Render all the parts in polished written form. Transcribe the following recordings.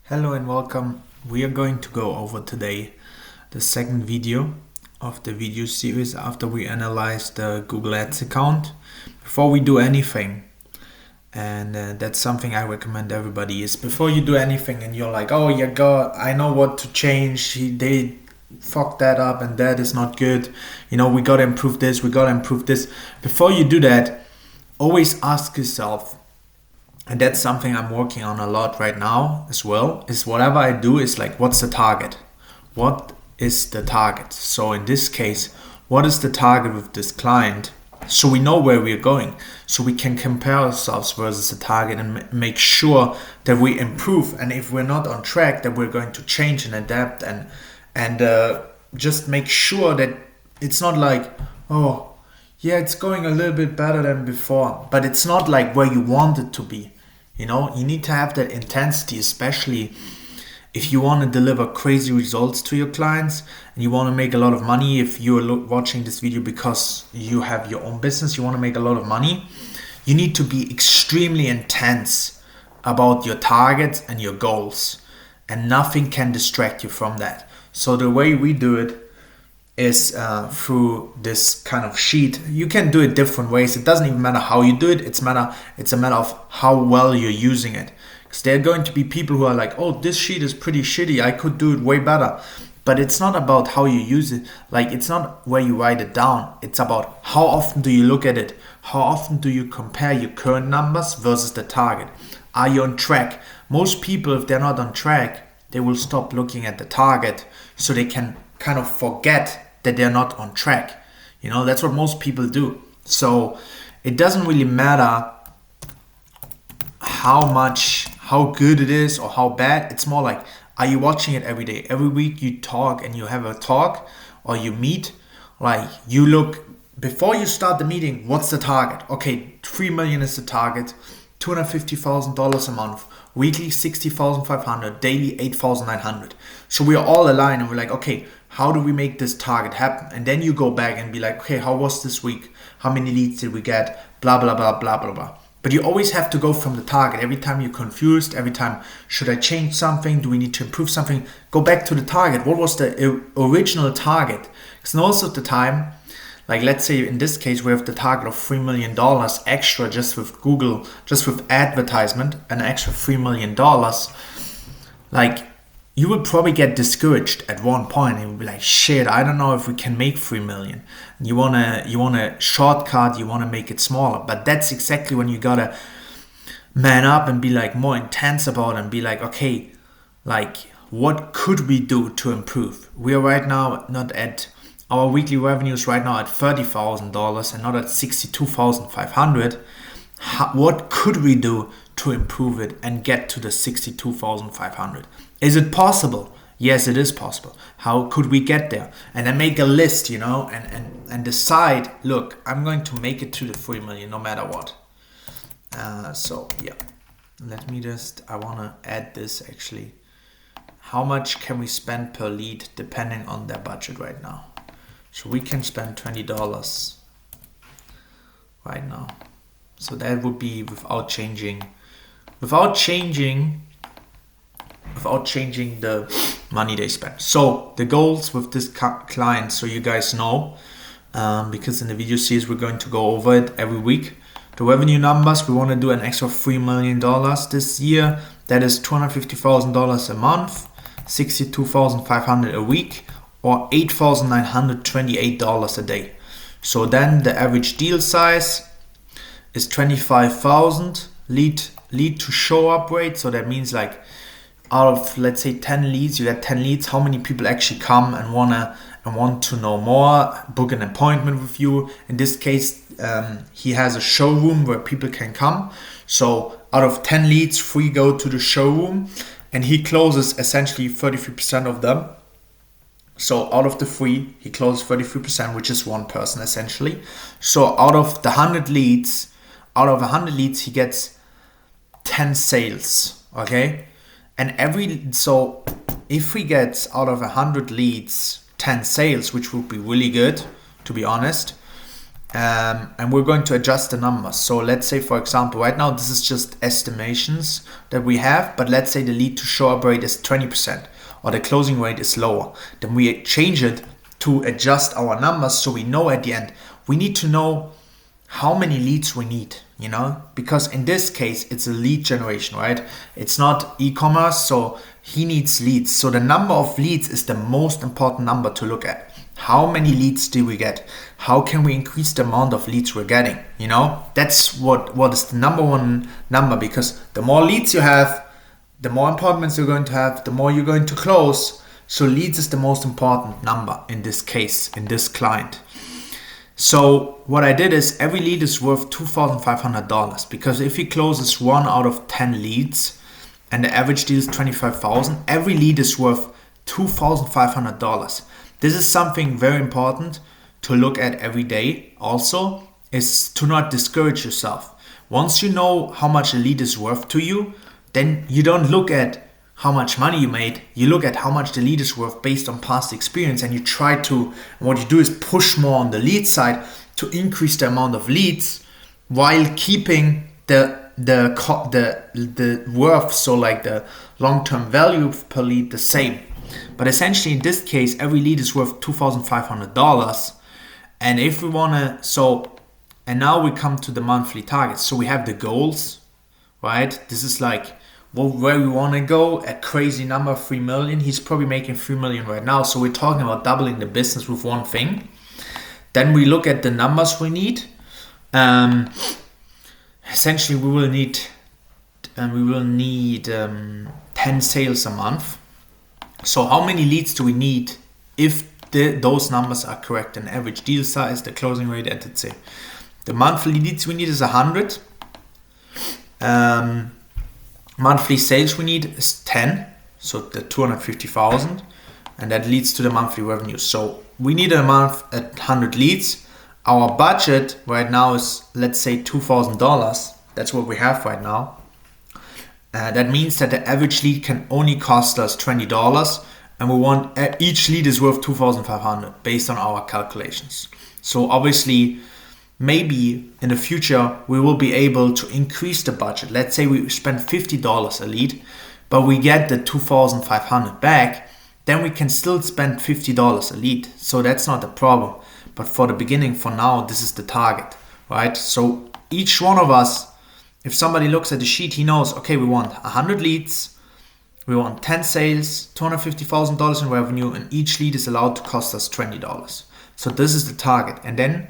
Hello and welcome. We are going to go over today the second video of the video series after we analyze the Google Ads account. Before we do anything, and that's something I recommend everybody, is before you do anything and you're like, oh yeah, God, I know what to change. They fucked that up and that is not good. We gotta improve this, we gotta improve this. Before you do that, always ask yourself, and that's something I'm working on a lot right now as well, is whatever I do is like, what's the target? What is the target? So in this case, what is the target with this client? So we know where we're going. So we can compare ourselves versus the target and make sure that we improve. And if we're not on track, that we're going to change and adapt and just make sure that it's not like, oh, yeah, it's going a little bit better than before, but it's not like where you want it to be. You need to have that intensity, especially if you want to deliver crazy results to your clients and you want to make a lot of money. If you're watching this video because you have your own business, you want to make a lot of money, you need to be extremely intense about your targets and your goals, and nothing can distract you from that. So the way we do it is through this kind of sheet. You can do it different ways. It doesn't even matter how you do it. It's a matter of how well you're using it. Because there are going to be people who are like, oh, this sheet is pretty shitty, I could do it way better. But it's not about how you use it. Like, it's not where you write it down. It's about how often do you look at it? How often do you compare your current numbers versus the target? Are you on track? Most people, if they're not on track, they will stop looking at the target so they can kind of forget that they're not on track. That's what most people do. So it doesn't really matter how good it is or how bad. It's more like, are you watching it every day? Every week you talk and you have a talk or you meet, like you look before you start the meeting, what's the target? Okay, 3 million is the target, $250,000 a month, weekly 60,500, daily 8,900. So we are all aligned and we're like, okay, how do we make this target happen? And then you go back and be like, okay, how was this week? How many leads did we get? Blah, blah, blah, blah, blah, blah. But you always have to go from the target. Every time you're confused, every time, should I change something? Do we need to improve something? Go back to the target. What was the original target? Because most of the time, like let's say in this case, we have the target of $3 million extra just with Google, just with advertisement, an extra $3 million. Like, you would probably get discouraged at one point and be like, shit, I don't know if we can make 3 million. You wanna shortcut, you wanna make it smaller. But that's exactly when you gotta man up and be like more intense about it and be like, okay, like what could we do to improve? We are right now not at our weekly revenues right now at $30,000 and not at 62,500. What could we do to improve it and get to the 62,500? Is it possible? Yes, it is possible. How could we get there? And then make a list, and decide, look, I'm going to make it to the 3 million no matter what. So yeah, I want to add this actually. How much can we spend per lead depending on their budget right now? So we can spend $20 right now. So that would be without changing the money they spend. So the goals with this client, so you guys know, because in the video series we're going to go over it every week. The revenue numbers, we want to do an extra $3 million this year. That is $250,000 a month, 62,500 a week, or $8,928 a day. So then the average deal size is 25,000. Lead to show up rate. So that means like out of, let's say, 10 leads, you get 10 leads. How many people actually come and want to know more, book an appointment with you? In this case, he has a showroom where people can come. So out of 10 leads, 3 go to the showroom, and he closes essentially 33% of them. So out of the 3, he closes 33%, which is one person essentially. So out of 100 leads, he gets 10 sales, okay? And so if he gets out of 100 leads 10 sales, which would be really good, to be honest, and we're going to adjust the numbers. So let's say, for example, right now this is just estimations that we have, but let's say the lead to show up rate is 20% or the closing rate is lower. Then we change it to adjust our numbers so we know at the end. We need to know how many leads we need, because in this case it's a lead generation, right? It's not e-commerce, so he needs leads. So the number of leads is the most important number to look at. How many leads do we get? How can we increase the amount of leads we're getting? That's what is the number one number, because the more leads you have, the more appointments you're going to have, the more you're going to close. So leads is the most important number in this case, in this client. So what I did is every lead is worth $2,500, because if he closes 1 out of 10 leads and the average deal is $25,000, every lead is worth $2,500. This is something very important to look at every day. Also, is to not discourage yourself. Once you know how much a lead is worth to you, then you don't look at how much money you made. You look at how much the lead is worth based on past experience, and you try to, what you do is push more on the lead side to increase the amount of leads while keeping the worth, so like the long-term value per lead, the same. But essentially in this case, every lead is worth $2,500. And if we want to, and now we come to the monthly targets. So we have the goals, right? This is like where we want to go, a crazy number, 3 million. He's probably making 3 million right now. So we're talking about doubling the business with one thing. Then we look at the numbers we need. Essentially we will need 10 sales a month. So how many leads do we need if those numbers are correct? An average deal size, the closing rate, etc. The monthly leads we need is 100. Monthly sales we need is 10, so the 250,000, and that leads to the monthly revenue. So we need a month at 100 leads. Our budget right now is, let's say, $2,000. That's what we have right now. That means that the average lead can only cost us $20, and we want each lead is worth $2,500 based on our calculations. So obviously, maybe in the future we will be able to increase the budget. Let's say we spend $50 a lead, but we get the $2,500 back. Then we can still spend $50 a lead. So that's not a problem. But for the beginning, for now, this is the target, right? So each one of us, if somebody looks at the sheet, he knows, okay, we want 100 leads, we want 10 sales, $250,000 in revenue, and each lead is allowed to cost us $20. So this is the target. And then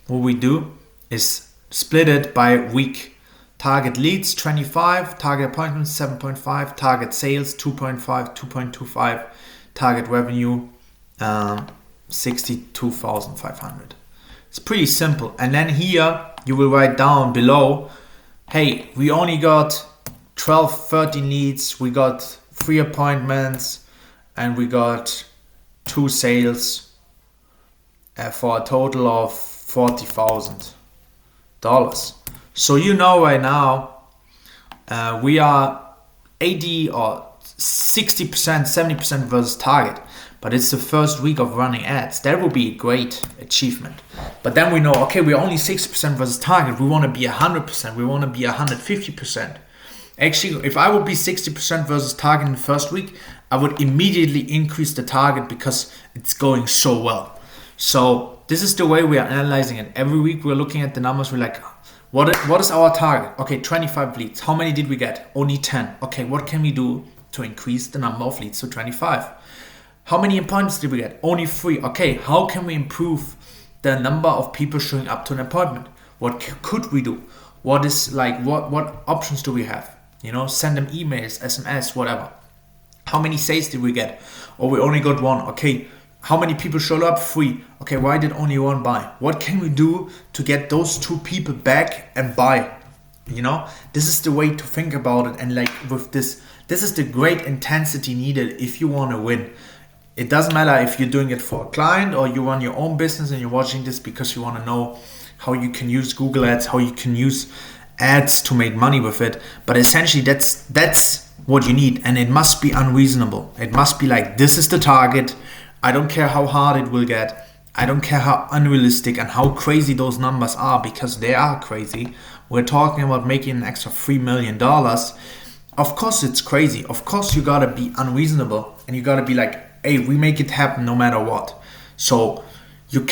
what we do is split it by week. Target leads, 25, target appointments, 7.5, target sales, 2.5, 2.25, target revenue, 62,500. It's pretty simple. And then here you will write down below, hey, we only got 12, 13 leads, we got 3 appointments, and we got 2 sales for a total of $40,000. So you know right now we are 80 or 60%, 70% versus target. But it's the first week of running ads. That would be a great achievement. But then we know, okay, we're only 60% versus target. We want to be 100%. We want to be 150%. Actually, if I would be 60% versus target in the first week, I would immediately increase the target because it's going so well. So this is the way we are analyzing it. Every week we're looking at the numbers. We're like, what is our target? Okay, 25 leads. How many did we get? Only 10. Okay, what can we do to increase the number of leads to 25? How many appointments did we get? Only 3. Okay, how can we improve the number of people showing up to an appointment? What could we do? What options do we have? Send them emails, SMS, whatever. How many sales did we get? Or we only got 1. Okay, how many people showed up? 3. Okay, why did only 1 buy? What can we do to get those 2 people back and buy? This is the way to think about it. And with this is the great intensity needed if you want to win. It doesn't matter if you're doing it for a client or you run your own business and you're watching this because you want to know how you can use Google Ads, how you can use ads to make money with it. But essentially that's what you need, and it must be unreasonable. It must be like, this is the target. I don't care how hard it will get. I don't care how unrealistic and how crazy those numbers are, because they are crazy. We're talking about making an extra $3 million. Of course it's crazy. Of course you gotta be unreasonable and you gotta be like, hey, we make it happen no matter what. So you need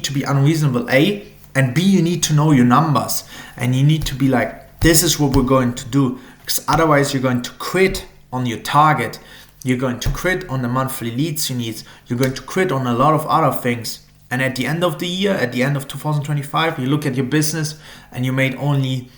to be unreasonable, A, and B, you need to know your numbers and you need to be like, this is what we're going to do, because otherwise you're going to quit on your target. You're going to quit on the monthly leads you need. You're going to quit on a lot of other things. And at the end of the year, at the end of 2025, you look at your business and you made only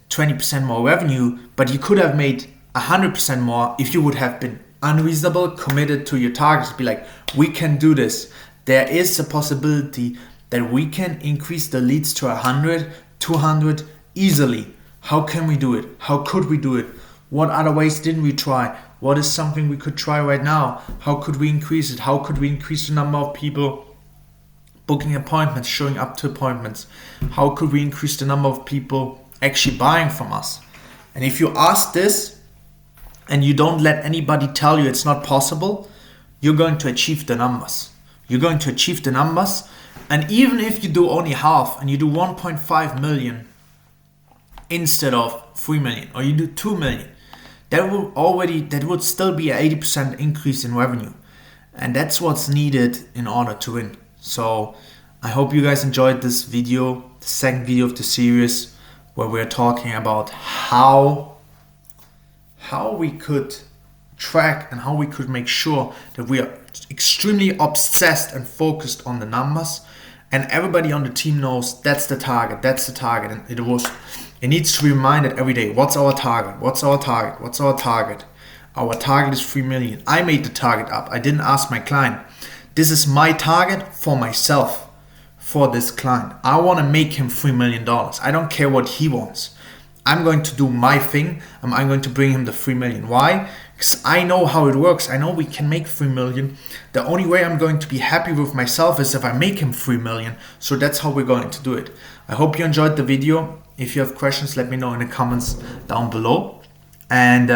20% more revenue, but you could have made 100% more if you would have been unreasonable, committed to your targets. Be like, we can do this. There is a possibility that we can increase the leads to 100, 200 easily. How can we do it? How could we do it? What other ways didn't we try? What is something we could try right now? How could we increase it? How could we increase the number of people booking appointments, showing up to appointments? How could we increase the number of people actually buying from us? And if you ask this and you don't let anybody tell you it's not possible, you're going to achieve the numbers. You're going to achieve the numbers. And even if you do only half and you do 1.5 million instead of 3 million, or you do 2 million, that would still be an 80% increase in revenue. And that's what's needed in order to win. So I hope you guys enjoyed this video, the second video of the series, where we're talking about how we could track and how we could make sure that we are extremely obsessed and focused on the numbers. And everybody on the team knows that's the target. And it needs to be reminded every day, what's our target? What's our target? What's our target? Our target is 3 million. I made the target up. I didn't ask my client. This is my target for myself, for this client. I want to make him $3 million. I don't care what he wants. I'm going to do my thing. I'm going to bring him the 3 million. Why? Because I know how it works. I know we can make 3 million. The only way I'm going to be happy with myself is if I make him 3 million. So that's how we're going to do it. I hope you enjoyed the video. If you have questions, let me know in the comments down below. And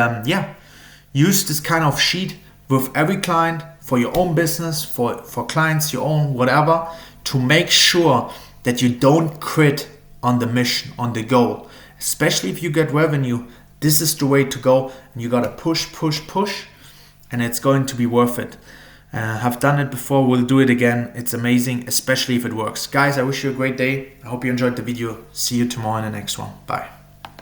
use this kind of sheet with every client for your own business, for clients, your own whatever, to make sure that you don't quit on the mission, on the goal. Especially if you get revenue, this is the way to go, and you gotta push, and it's going to be worth it. Have done it before, we'll do it again. It's amazing, especially if it works. Guys, I wish you a great day. I hope you enjoyed the video. See you tomorrow in the next one. Bye.